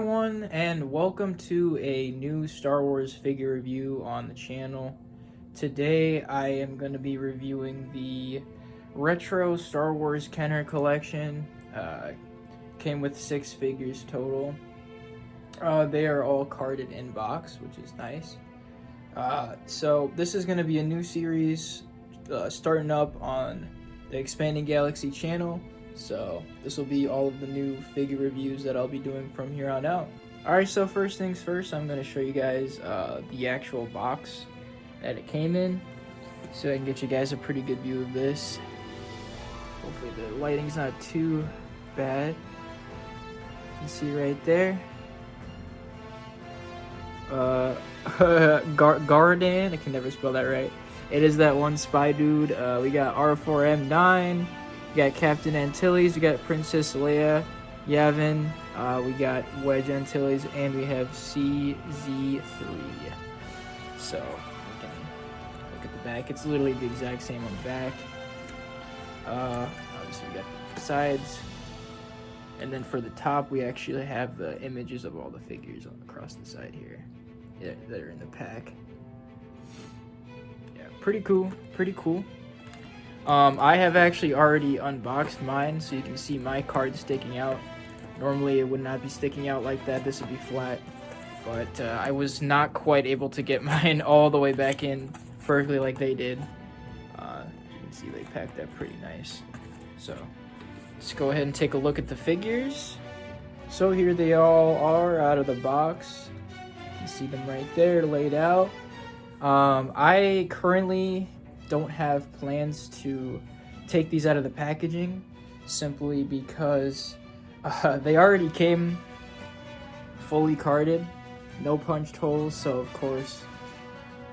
everyone, and welcome to a new Star Wars figure review on the channel. Today I am going to be reviewing the retro Star Wars Kenner collection. Came with 6 figures total. They are all carded in box, which is nice. So this is going to be a new series starting up on the Expanding Galaxy channel. So this will be all of the new figure reviews that I'll be doing from here on out. Alright, so first things first, I'm going to show you guys the actual box that it came in, so I can get you guys a pretty good view of this. Hopefully the lighting's not too bad. You can see right there. Gardan, I can never spell that right. It is that one spy dude. We got R4M9. We got Captain Antilles, we got Princess Leia, Yavin, we got Wedge Antilles, and we have CZ3. So, we can look at the back. It's literally the exact same on the back. Obviously, we got the sides. And then for the top, we actually have the images of all the figures across the side here that are in the pack. Yeah, pretty cool, pretty cool. I have actually already unboxed mine, so you can see my card sticking out. Normally it would not be sticking out like that, this would be flat. But I was not quite able to get mine all the way back in perfectly like they did. You can see they packed that pretty nice. So let's go ahead and take a look at the figures. So here they all are out of the box. You can see them right there laid out. I currently don't have plans to take these out of the packaging simply because they already came fully carded, no punched holes, so of course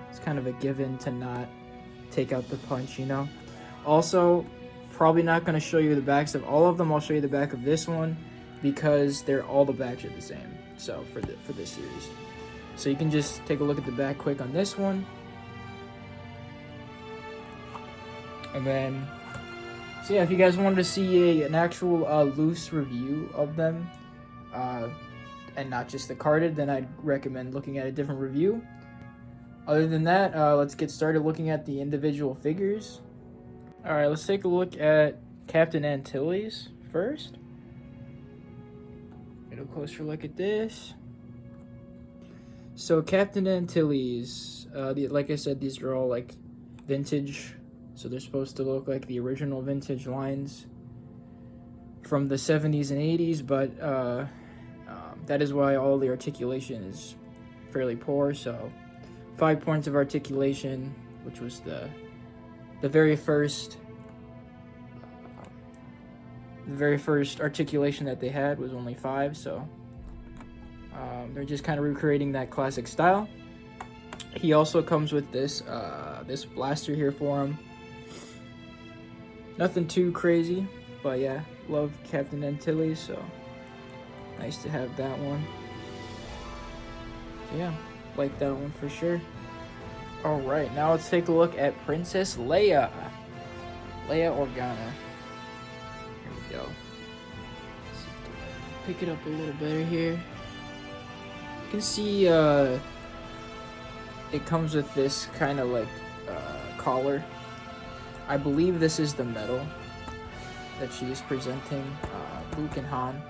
it's kind of a given to not take out the punch, you know. Also, probably not going to show you the backs of all of them. I'll show you the back of this one because all the backs are the same, so for this series. So you can just take a look at the back quick on this one. And then, so yeah, if you guys wanted to see an actual loose review of them, and not just the carded, then I'd recommend looking at a different review. Other than that, let's get started looking at the individual figures. Alright, let's take a look at Captain Antilles first. Get a closer look at this. So Captain Antilles, like I said, these are all like vintage. So they're supposed to look like the original vintage lines from the 70s and 80s, but that is why all the articulation is fairly poor. So 5 points of articulation, which was the very first articulation that they had was only 5. So they're just kind of recreating that classic style. He also comes with this this blaster here for him. Nothing too crazy, but yeah, love Captain Antilles, so nice to have that one. So yeah, like that one for sure. Alright, now let's take a look at Princess Leia. Leia Organa. Here we go. Let's see if I can pick it up a little better here. You can see it comes with this kind of like collar. I believe this is the medal that she is presenting Luke and Han.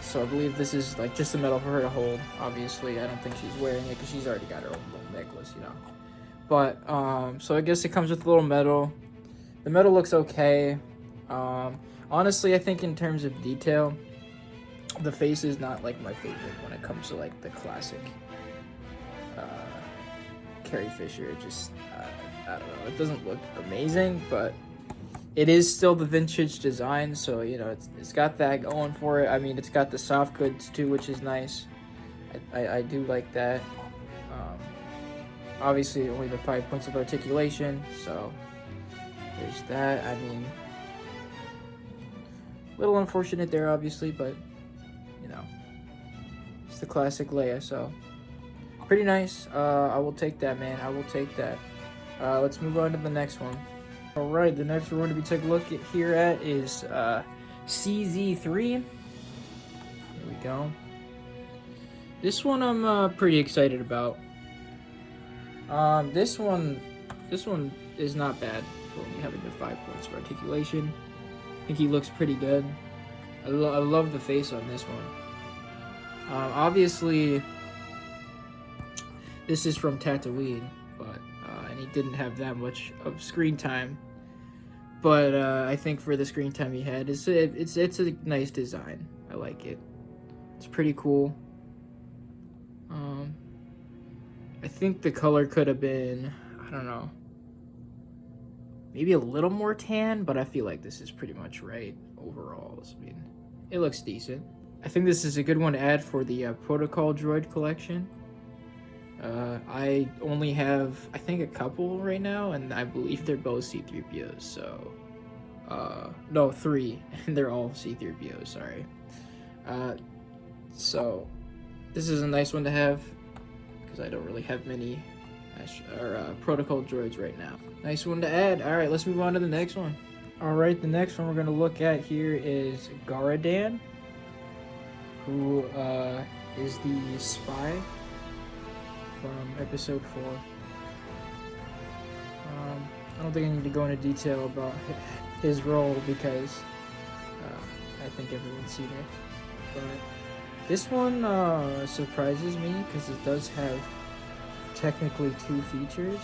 So I believe this is like just a medal for her to hold. Obviously, I don't think she's wearing it because she's already got her own little necklace, you know. But so I guess it comes with a little medal. The medal looks okay. Honestly, I think in terms of detail, the face is not like my favorite when it comes to like the classic Carrie Fisher. It just I don't know, it doesn't look amazing, but it is still the vintage design, so you know it's got that going for it. I mean, it's got the soft goods too, which is nice. I do like that. Obviously only the 5 points of articulation, so there's that. I mean, a little unfortunate there obviously, but you know, it's the classic Leia, so pretty nice. I will take that, man. I will take that. Let's move on to the next one. Alright, the next we're going to be taking a look at here at is CZ3. Here we go. This one I'm pretty excited about. This one is not bad for only having the 5 points of articulation. I think he looks pretty good. I love the face on this one. Obviously, this is from Tatooine, but and he didn't have that much of screen time. But I think for the screen time he had, it's a nice design. I like it. It's pretty cool. I think the color could have been, I don't know, maybe a little more tan, but I feel like this is pretty much right overall. I mean, it looks decent. I think this is a good one to add for the Protocol droid collection. I only have, I think, a couple right now, and I believe they're both C-3POs, so... no, 3, and they're all C-3POs, sorry. So, this is a nice one to have, because I don't really have many Protocol droids right now. Nice one to add. Alright, let's move on to the next one. Alright, the next one we're going to look at here is Garadan, who is the spy from episode 4. I don't think I need to go into detail about his role because I think everyone's seen it. But this one surprises me because it does have technically 2 features.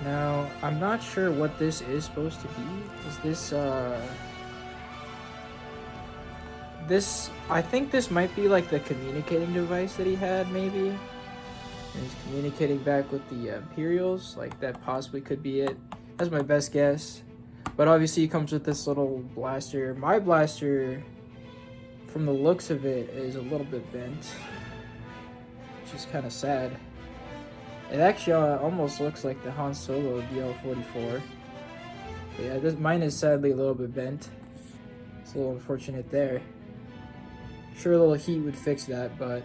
Now, I'm not sure what this is supposed to be. Is this, I think this might be like the communicating device that he had, maybe. And he's communicating back with the Imperials, like that possibly could be it. That's my best guess. But obviously he comes with this little blaster. My blaster, from the looks of it, is a little bit bent, which is kind of sad. It actually almost looks like the Han Solo DL-44. But yeah, mine is sadly a little bit bent. It's a little unfortunate there. Sure, a little heat would fix that, but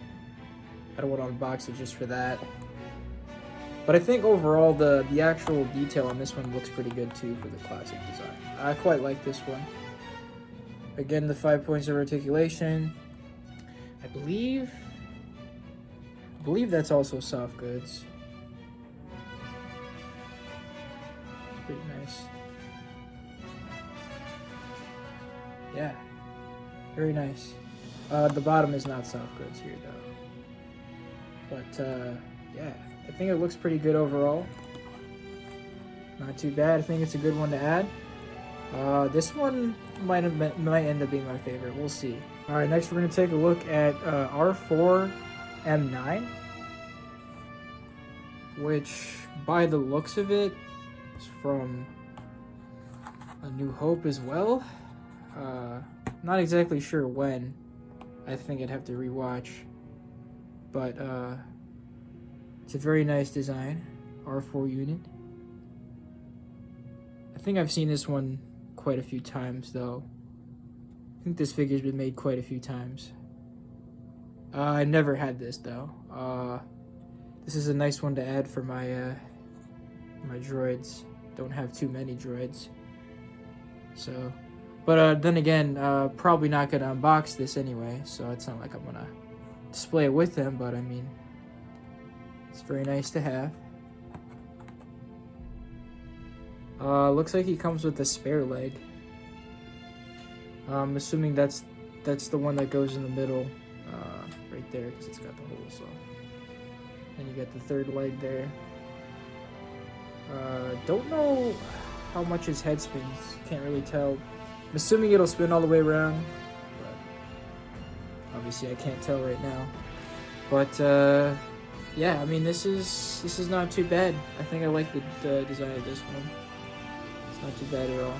I don't want to unbox it just for that. But I think overall the actual detail on this one looks pretty good too for the classic design. I quite like this one. Again, the 5 points of articulation. I believe that's also soft goods. Pretty nice. Yeah, very nice. The bottom is not soft goods here though. But yeah, I think it looks pretty good overall. Not too bad. I think it's a good one to add. This one might end up being my favorite. We'll see. All right, next we're gonna take a look at R4M9, which by the looks of it is from A New Hope as well. Not exactly sure when. I think I'd have to rewatch, but it's a very nice design. R4 unit. I think I've seen this one quite a few times though. I think this figure's been made quite a few times. I never had this though. This is a nice one to add for my my droids. Don't have too many droids, so. But then again, probably not gonna unbox this anyway, so it's not like I'm gonna display it with them. But I mean, it's very nice to have. Looks like he comes with a spare leg. I'm assuming that's the one that goes in the middle, right there, because it's got the hole. So, and you got the third leg there. Don't know how much his head spins. Can't really tell. I'm assuming it'll spin all the way around, but obviously I can't tell right now. But yeah, I mean this is not too bad. I think I like the design of this one. It's not too bad at all.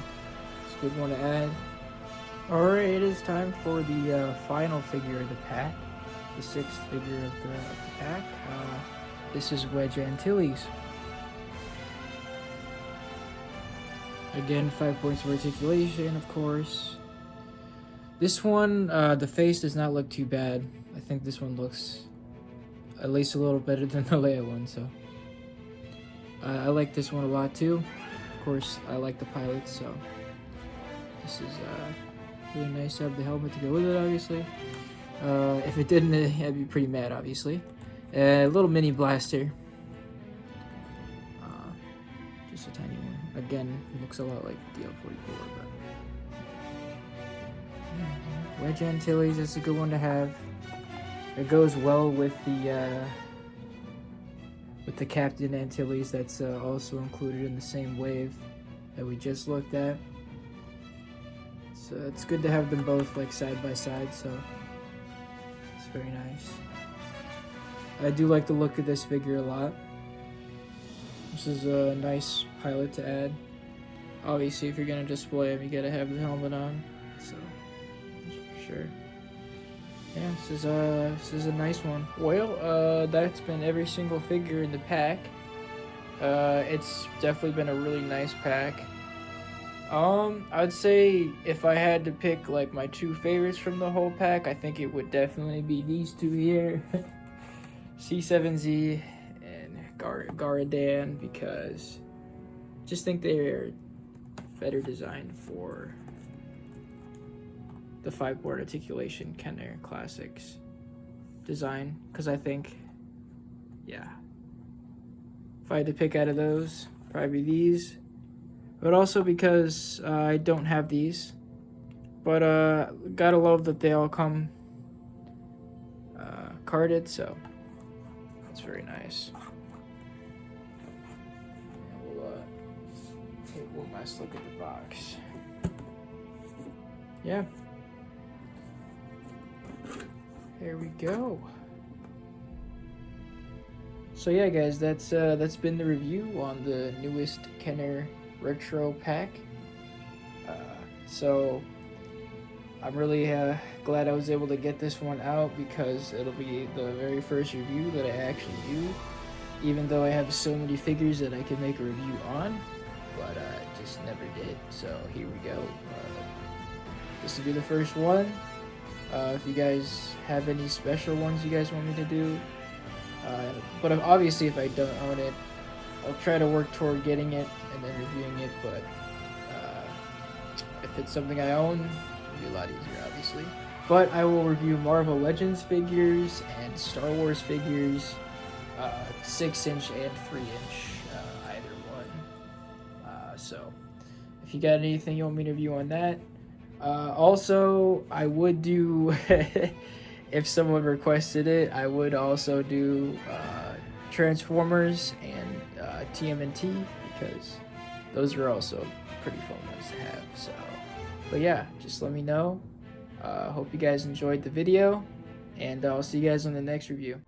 It's a good one to add. Alright, it is time for the final figure of the pack, the 6th figure of the pack. This is Wedge Antilles. Again, 5 points of articulation, of course. This one, the face does not look too bad. I think this one looks at least a little better than the Leia one, so. I like this one a lot too. Of course, I like the pilot, so. This is really nice to have the helmet to go with it, obviously. If it didn't, I'd be pretty mad, obviously. A little mini blaster. Just a tiny one. Again, looks a lot like DL-44, but... Wedge Antilles is a good one to have. It goes well with the Captain Antilles that's also included in the same wave that we just looked at. So it's good to have them both like side by side, so it's very nice. I do like the look of this figure a lot. This is a nice pilot to add. Obviously, if you're gonna display him, you gotta have the helmet on, so for sure. Yeah, this is a nice one. Well, that's been every single figure in the pack. It's definitely been a really nice pack. I'd say if I had to pick like my two favorites from the whole pack, I think it would definitely be these two here. C7Z and Garadan, because I just think they're better designed for the 5-board articulation Kenner Classics design, because I think, yeah, if I had to pick out of those, probably these. But also because I don't have these. But gotta love that they all come carded, so that's very nice. And we'll take one last look at the box. Yeah. There we go. So yeah, guys, that's been the review on the newest Kenner Retro pack. So I'm really glad I was able to get this one out, because it'll be the very first review that I actually do, even though I have so many figures that I could make a review on, but I just never did. So here we go. This will be the first one. If you guys have any special ones you guys want me to do, but obviously if I don't own it, I'll try to work toward getting it and then reviewing it, but if it's something I own, it'll be a lot easier, obviously. But I will review Marvel Legends figures and Star Wars figures, 6-inch and 3-inch, either one. So if you got anything you want me to review on that. Also, I would do, if someone requested it, I would also do Transfomers and Tmnt, because those are also pretty fun ones to have. So, but yeah, just let me know. Hope you guys enjoyed the video, and I'll see you guys on the next review.